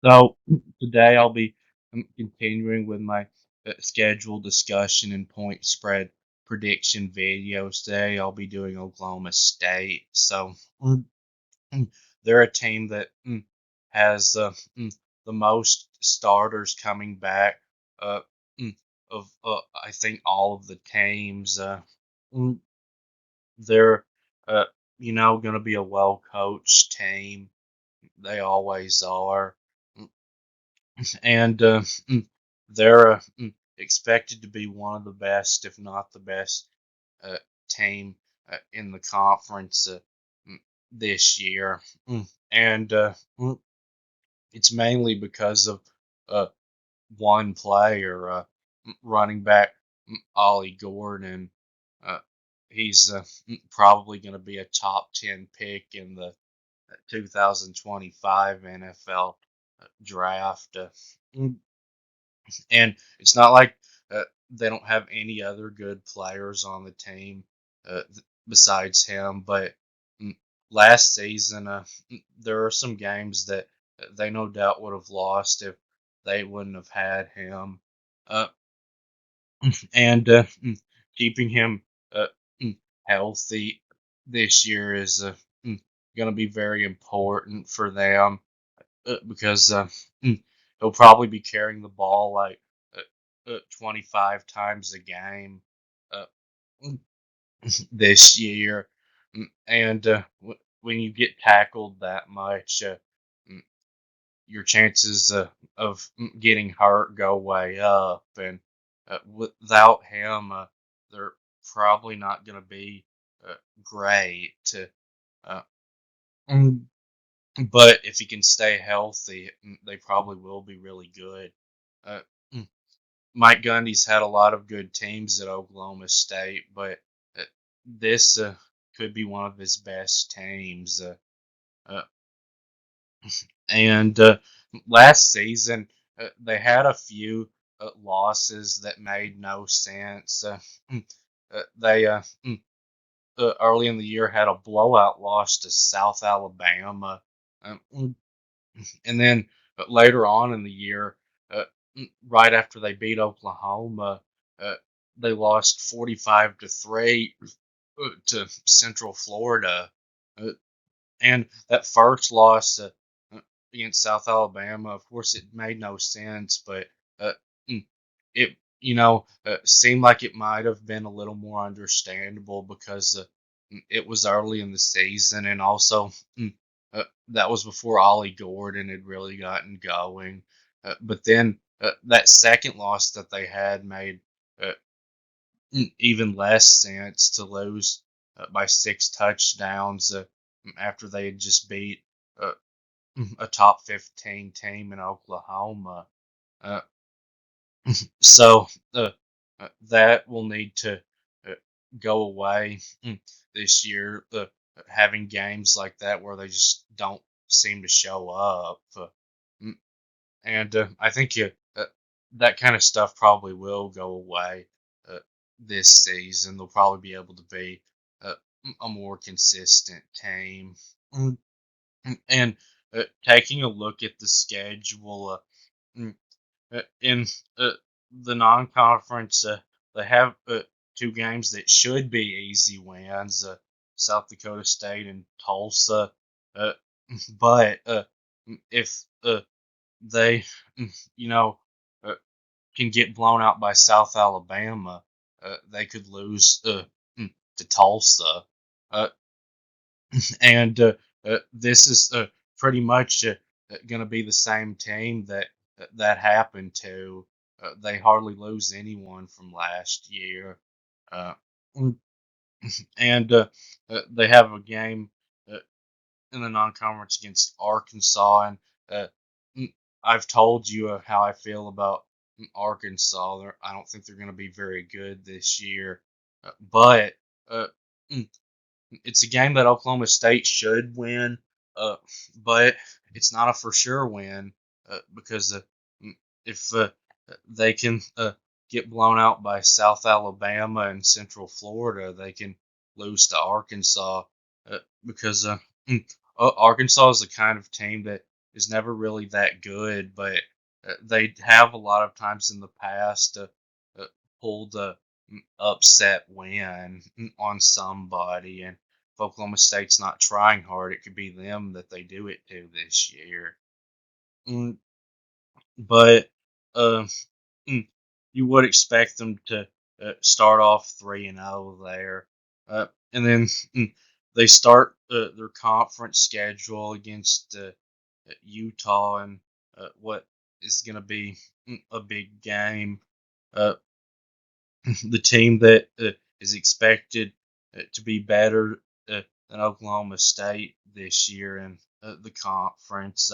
So today I'll be continuing with my scheduled discussion and point spread prediction videos. Today I'll be doing Oklahoma State. So mm, they're a team that has the most starters coming back uh, mm, of I think all of the teams. Mm, they're uh, going to be a well coached team. They always are. And they're expected to be one of the best, if not the best, uh, team in the conference mm, this year. And it's mainly because of uh, one player, running back Ollie Gordon. Uh, he's probably going to be a top 10 pick in the 2025 NFL draft. And it's not like they don't have any other good players on the team besides him. But mm, last season, there are some games that they no doubt would have lost if they wouldn't have had him. Uh, and keeping him uh, healthy this year is going to be very important for them because he'll probably be carrying the ball like 25 times a game uh, this year. And when you get tackled that much, mm, your chances of getting hurt go way up. And without him, they're probably not going to be great. Uh, mm, but if he can stay healthy, they probably will be really good. Uh, mm, Mike Gundy's had a lot of good teams at Oklahoma State, but uh, this could be one of his best teams. Uh, and last season, they had a few losses that made no sense. They early in the year had a blowout loss to South Alabama. And then later on in the year, uh, right after they beat Oklahoma, uh, they lost 45-3 to Central Florida. Uh, and that first loss against South Alabama, of course, it made no sense, but uh, mm, it seemed like it might have been a little more understandable because it was early in the season, and also that was before Ollie Gordon had really gotten going. But then that second loss that they had made uh, even less sense to lose by 6 touchdowns after they had just beat uh, a top 15 team in Oklahoma. Uh, so that will need to uh, go away this year. Having games like that where they just don't seem to show up. Mm, and I think that kind of stuff probably will go away uh, this season. They'll probably be able to be uh, a more consistent team. Mm, And taking a look at the schedule mm, in the non-conference, they have two games that should be easy wins: South Dakota State and Tulsa. Uh, but if they, you know, uh, can get blown out by South Alabama, they could lose to Tulsa. Uh, and this is pretty much going to be the same team that happened to. They hardly lose anyone from last year, uh, and they have a game uh, in the non-conference against Arkansas. And uh, mm, I've told you how I feel about Arkansas. I don't think they're going to be very good this year, but uh, mm, it's a game that Oklahoma State should win, uh, but it's not a for sure win because if they can get blown out by South Alabama and Central Florida, they can lose to Arkansas because Arkansas is the kind of team that is never really that good, but they have a lot of times in the past uh, pulled a upset win on somebody. And if Oklahoma State's not trying hard, it could be them that they do it to this year. Mm, but uh, mm, you would expect them to start off 3-0 there, and then they start their conference schedule against Utah, and what is going to be a big game. Uh, the team that is expected to be better than Oklahoma State this year in the conference,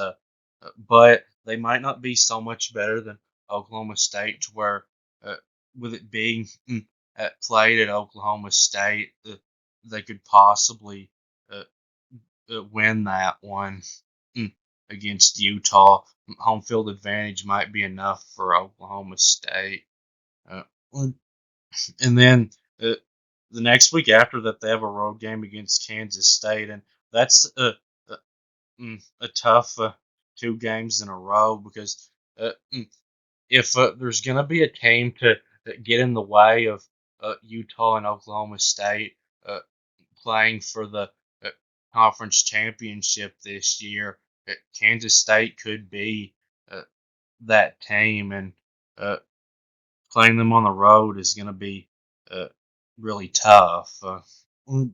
but they might not be so much better than Oklahoma State, to where uh, with it being played at Oklahoma State, they could possibly uh, win that one against Utah. Home field advantage might be enough for Oklahoma State. Uh, and then uh, the next week after that, they have a road game against Kansas State, and that's a tough 2 games in a row, because if there's going to be a team to get in the way of Utah and Oklahoma State uh, playing for the uh, conference championship this year, Kansas State could be uh, that team, and uh, playing them on the road is going to be uh, really tough. And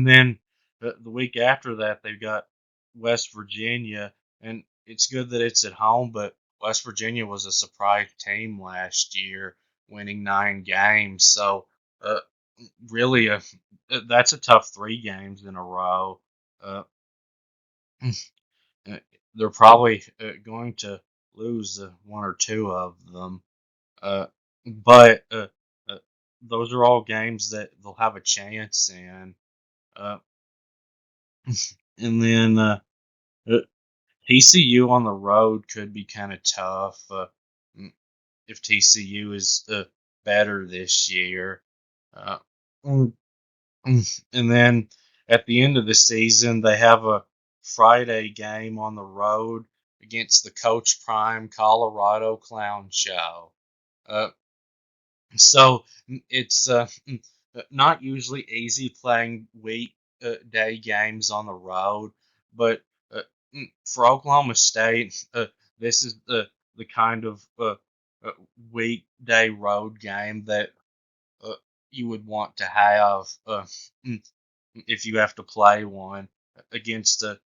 then the week after that, they've got West Virginia, and it's good that it's at home. But West Virginia was a surprise team last year, winning 9 games. So uh, really, that's a tough 3 games in a row. Uh, they're probably going to lose 1 or 2 of them. Uh, but those are all games that they'll have a chance in. Uh, and then uh, TCU on the road could be kind of tough if TCU is better this year. Uh, mm, and then at the end of the season, they have a Friday game on the road against the Coach Prime Colorado Clown Show. Uh, So it's not usually easy playing weekday games on the road, but uh, for Oklahoma State, this is the kind of uh, weekday road game that uh, you would want to have mm, if you have to play one against a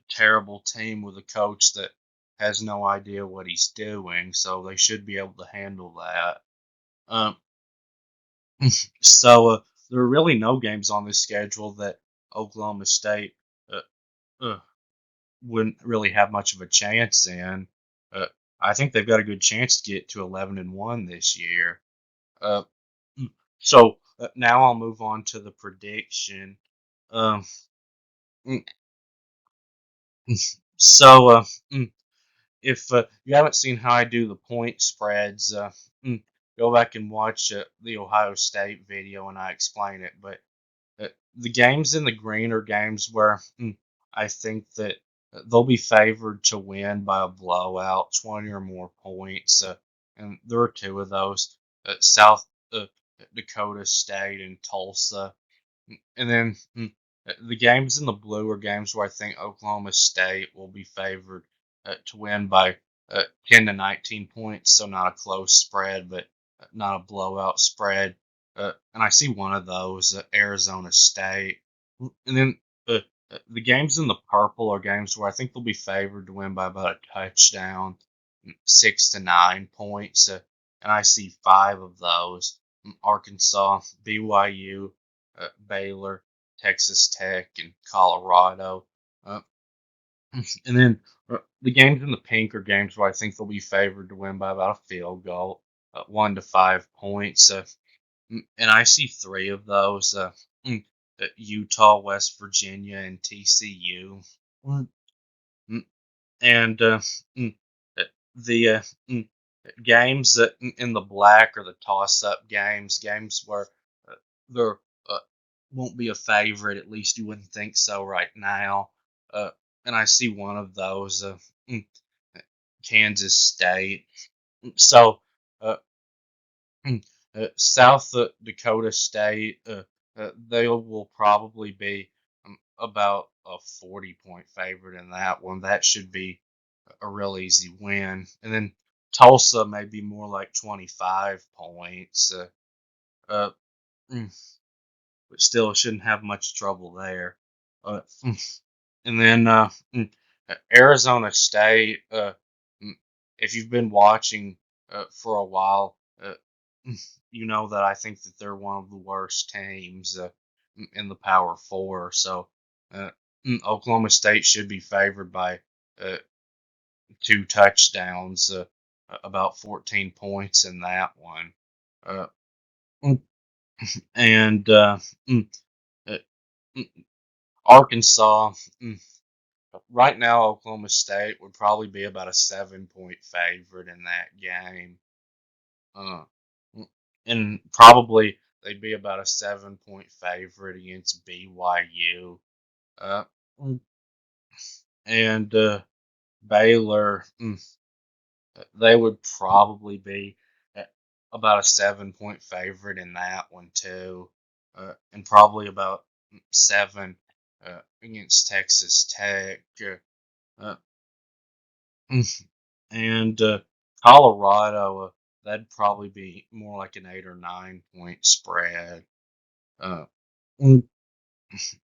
terrible team with a coach that has no idea what he's doing. So they should be able to handle that. Um, So there are really no games on this schedule that Oklahoma State uh, uh, wouldn't really have much of a chance in. Uh, I think they've got a good chance to get to 11-1 this year. Uh, so now I'll move on to the prediction. Um, mm, so if you haven't seen how I do the point spreads, go back and watch the Ohio State video and I explain it. But the games in the green are games where I think that they'll be favored to win by a blowout, 20 or more points. And there are 2 of those: South Dakota State and Tulsa. And then the games in the blue are games where I think Oklahoma State will be favored to win by 10 to 19 points. So not a close spread, but not a blowout spread. And I see one of those, Arizona State. And then the games in the purple are games where I think they'll be favored to win by about a touchdown, 6 to 9 points. And I see 5 of those: Arkansas, BYU, Baylor, Texas Tech, and Colorado. Uh, and then the games in the pink are games where I think they'll be favored to win by about a field goal, 1 to 5 points. And I see 3 of those: Utah, West Virginia, and TCU. Mm, And mm, the games that in the black are the toss-up games, games where there uh, won't be a favorite. At least you wouldn't think so right now. Uh, and I see one of those, mm, Kansas State. So, uh, South Dakota State, they will probably be about a 40-point favorite in that one. That should be a real easy win. And then Tulsa may be more like 25 points, uh, mm, but still shouldn't have much trouble there. And then Arizona State. Mm, if you've been watching for a while, you know that I think that they're one of the worst teams in the Power Four. So uh, Oklahoma State should be favored by uh, 2 touchdowns, about 14 points in that one. Uh, mm, and mm, uh, mm, Arkansas. Right now, Oklahoma State would probably be about a 7-point favorite in that game. Uh, and probably they'd be about a 7-point favorite against BYU. Uh, and Baylor, they would probably be about a 7-point favorite in that one, too. And probably about 7 against Texas Tech. Uh, and Colorado, that'd probably be more like an 8 or 9 point spread. Uh, mm,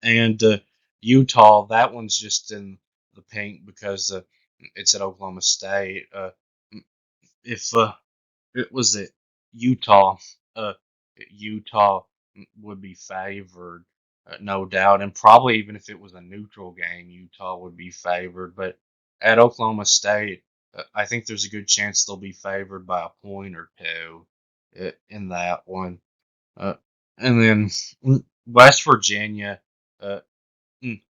and Utah, that one's just in the pink because it's at Oklahoma State. If it was at Utah, uh, Utah would be favored, no doubt, and probably even if it was a neutral game, Utah would be favored. But at Oklahoma State, I think there's a good chance they'll be favored by a point or two in that one. Uh, and then West Virginia, uh, mm,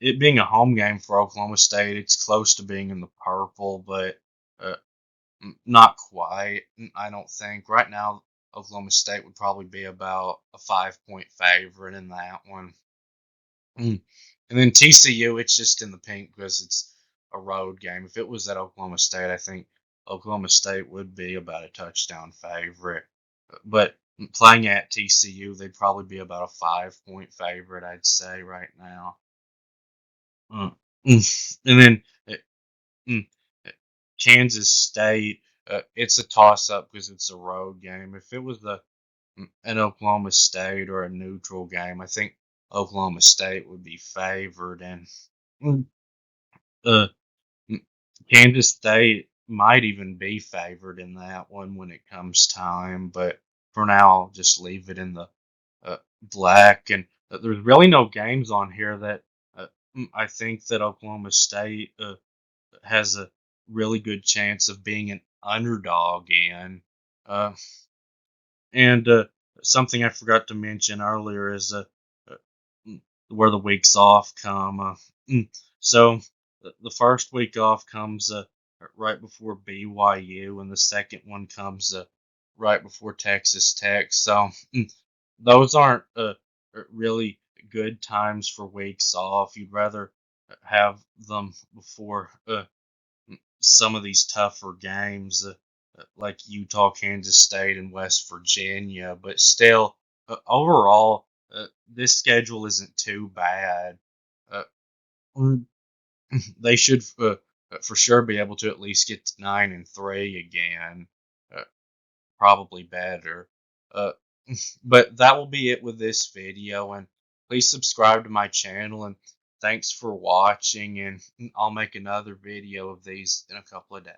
it being a home game for Oklahoma State, it's close to being in the purple, but uh, not quite. I don't think right now Oklahoma State would probably be about a 5-point favorite in that one. And then TCU, it's just in the pink because it's a road game. If it was at Oklahoma State, I think Oklahoma State would be about a touchdown favorite. But playing at TCU, they'd probably be about a 5-point favorite, I'd say, right now. Uh, and then uh, mm, Kansas State, it's a toss up because it's a road game. If it was an Oklahoma State or a neutral game, I think Oklahoma State would be favored, and mm, uh, Kansas State might even be favored in that one when it comes time. But for now, I'll just leave it in the black. And there's really no games on here that I think that Oklahoma State has a really good chance of being an underdog in. Uh, and something I forgot to mention earlier is uh, where the weeks off come. Mm, so the first week off comes right before BYU, and the second one comes right before Texas Tech. So those aren't really good times for weeks off. You'd rather have them before some of these tougher games, like Utah, Kansas State, and West Virginia. But still, overall, this schedule isn't too bad. Uh, mm, they should for sure be able to at least get to 9-3 again. Uh, Probably better. Uh, but that will be it with this video. And please subscribe to my channel. And thanks for watching. And I'll make another video of these in a couple of days.